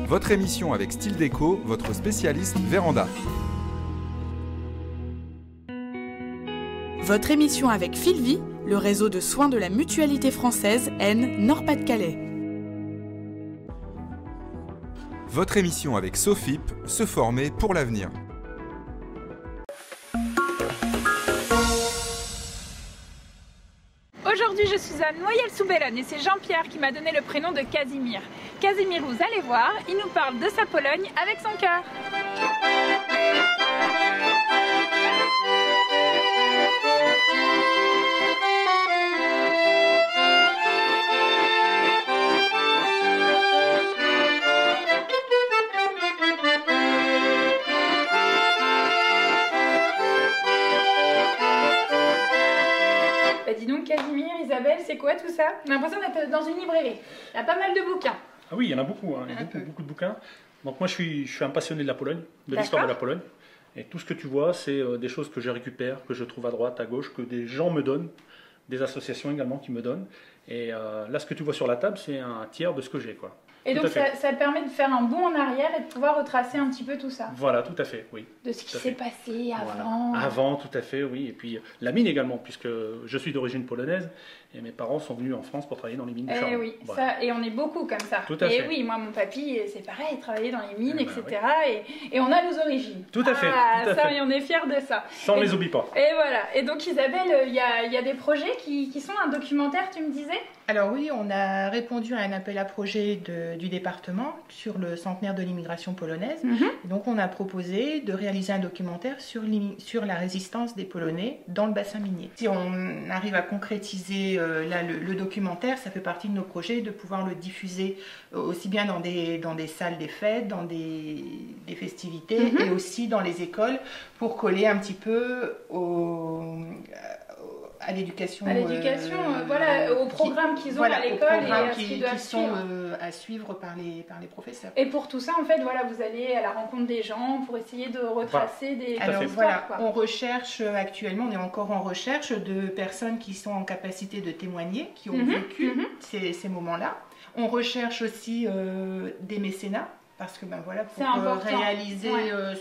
Votre émission avec Style Déco, votre spécialiste véranda. Votre émission avec Filvi, le réseau de soins de la Mutualité française N Nord-Pas-de-Calais. Votre émission avec Sofip, se former pour l'avenir. Aujourd'hui, je suis à Noyelles-sous-Bellone et c'est Jean-Pierre qui m'a donné le prénom de Casimir. Casimir, vous allez voir, il nous parle de sa Pologne avec son cœur. Dis donc Casimir, Isabelle, c'est quoi tout ça? J'ai l'impression d'être dans une librairie. Il y a pas mal de bouquins. Ah oui, il y en a beaucoup, hein. Il y a beaucoup de bouquins. Donc moi je suis un passionné de la Pologne, de l'histoire de la Pologne. Et tout ce que tu vois, c'est des choses que je récupère, que je trouve à droite, à gauche, que des gens me donnent, des associations également qui me donnent. Et là, ce que tu vois sur la table, c'est un tiers de ce que j'ai, quoi. Et donc ça permet de faire un bond en arrière et de pouvoir retracer un petit peu tout ça. Voilà, tout à fait, oui. De ce qui s'est passé avant. Voilà. Avant, tout à fait, oui. Et puis la mine également, puisque je suis d'origine polonaise et mes parents sont venus en France pour travailler dans les mines de charbon. Oui, voilà. Ça, et on est beaucoup comme ça. Tout à fait. Et oui, moi mon papy, c'est pareil, il travaillait dans les mines, etc. Oui. Et on a nos origines. Tout à fait. Tout à ça, fait. et on est fiers de ça. Ça, on les oublie pas. Et voilà. Et donc Isabelle, il y a des projets qui sont un documentaire, tu me disais? Alors oui, on a répondu à un appel à projet du département sur le centenaire de l'immigration polonaise. Donc on a proposé de réaliser un documentaire sur la résistance des Polonais dans le bassin minier. Si on arrive à concrétiser là, le documentaire, ça fait partie de nos projets de pouvoir le diffuser aussi bien dans des salles des fêtes, dans des festivités et aussi dans les écoles pour coller un petit peu à l'éducation. Voilà, aux programmes qu'ils ont à l'école et à ce qu'ils doivent sont à suivre par les professeurs. Et pour tout ça, en fait, voilà, vous allez à la rencontre des gens pour essayer de retracer des histoires. Voilà, on recherche actuellement, on est encore en recherche de personnes qui sont en capacité de témoigner, qui ont vécu ces moments-là. On recherche aussi des mécénats. Parce que voilà, pour réaliser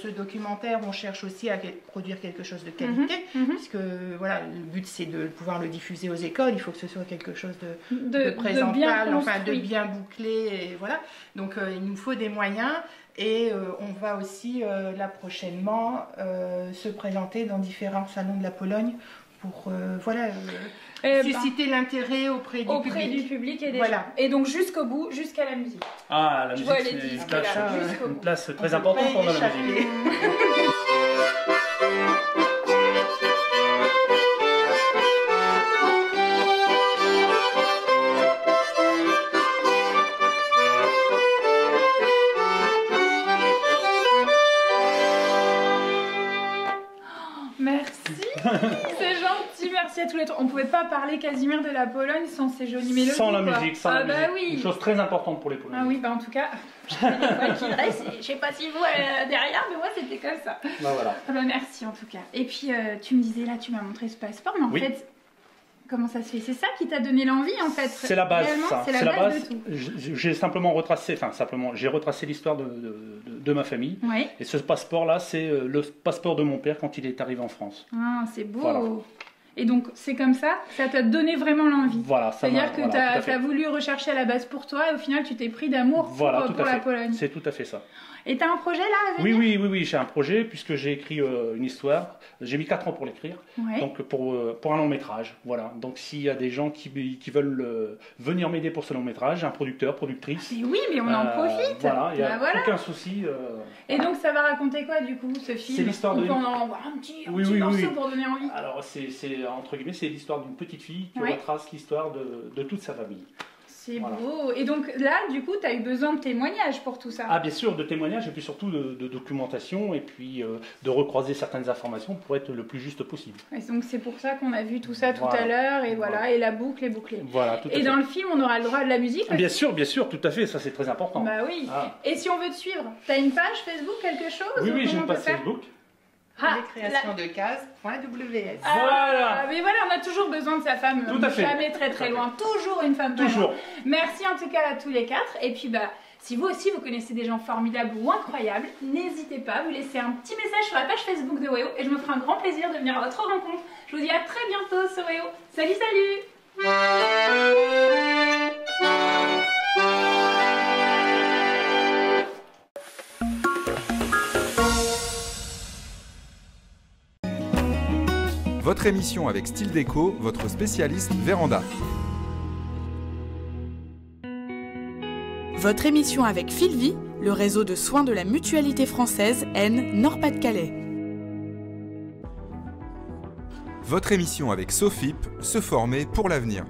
ce documentaire, on cherche aussi à produire quelque chose de qualité, puisque voilà, le but c'est de pouvoir le diffuser aux écoles, il faut que ce soit quelque chose de présentable, de bien bouclé, et voilà. Donc il nous faut des moyens et on va aussi là prochainement se présenter dans différents salons de la Pologne pour susciter l'intérêt auprès du public et des gens. Et donc jusqu'au bout, jusqu'à la musique. Ah, la musique, c'est une place très importante pendant la musique. À tous les trois. On pouvait pas parler Casimir de la Pologne sans ces jolies mélodies. Sans la musique, sans la musique. Oui. Une chose très importante pour les Polonais. Ah oui, en tout cas, je sais pas si vous derrière, mais moi c'était comme ça. Voilà. Merci en tout cas. Et puis tu me disais là, tu m'as montré ce passeport, mais en fait, comment ça se fait? C'est ça qui t'a donné l'envie en fait? C'est la base, ça. C'est la base de tout. J'ai simplement retracé, j'ai retracé l'histoire de ma famille. Oui. Et ce passeport-là, c'est le passeport de mon père quand il est arrivé en France. Ah, c'est beau. Voilà. Et donc, c'est comme ça t'a donné vraiment l'envie. Voilà, c'est-à-dire que tu as voulu rechercher à la base pour toi et au final, tu t'es pris d'amour pour la Pologne. C'est tout à fait ça. Et tu as un projet là à venir? Oui, j'ai un projet puisque j'ai écrit une histoire. J'ai mis 4 ans pour l'écrire, donc pour un long métrage. Voilà. Donc s'il y a des gens qui veulent venir m'aider pour ce long métrage, un producteur, productrice. Oui, mais on en profite. Voilà, il n'y a aucun souci. Et donc ça va raconter quoi du coup ce film? C'est l'histoire de... On peut en voir un petit morceau pour donner envie. Alors c'est entre guillemets, c'est l'histoire d'une petite fille qui retrace l'histoire de toute sa famille. C'est beau. Et donc là, du coup, tu as eu besoin de témoignages pour tout ça? Ah, bien sûr, de témoignages et puis surtout de documentation et puis de recroiser certaines informations pour être le plus juste possible. Et donc c'est pour ça qu'on a vu tout ça tout à l'heure et et la boucle est bouclée. Voilà, tout à fait. Et dans le film, on aura le droit de la musique aussi? Bien sûr, tout à fait, ça c'est très important. Bah oui. Et si on veut te suivre, tu as une page Facebook, quelque chose? Oui, j'ai une page Facebook. Créationdecase.ws. Voilà. Mais voilà, on a toujours besoin de sa femme. Tout à fait. Jamais très loin. Toujours une femme. Toujours. Merci en tout cas à tous les quatre. Et puis Si vous aussi vous connaissez des gens formidables ou incroyables, n'hésitez pas à vous laisser un petit message sur la page Facebook de WEO et je me ferai un grand plaisir de venir à votre rencontre. Je vous dis à très bientôt sur WEO. Salut, salut! Votre émission avec Style Déco, votre spécialiste véranda. Votre émission avec Filvi, le réseau de soins de la Mutualité française N Nord-Pas-de-Calais. Votre émission avec Sofip, se former pour l'avenir.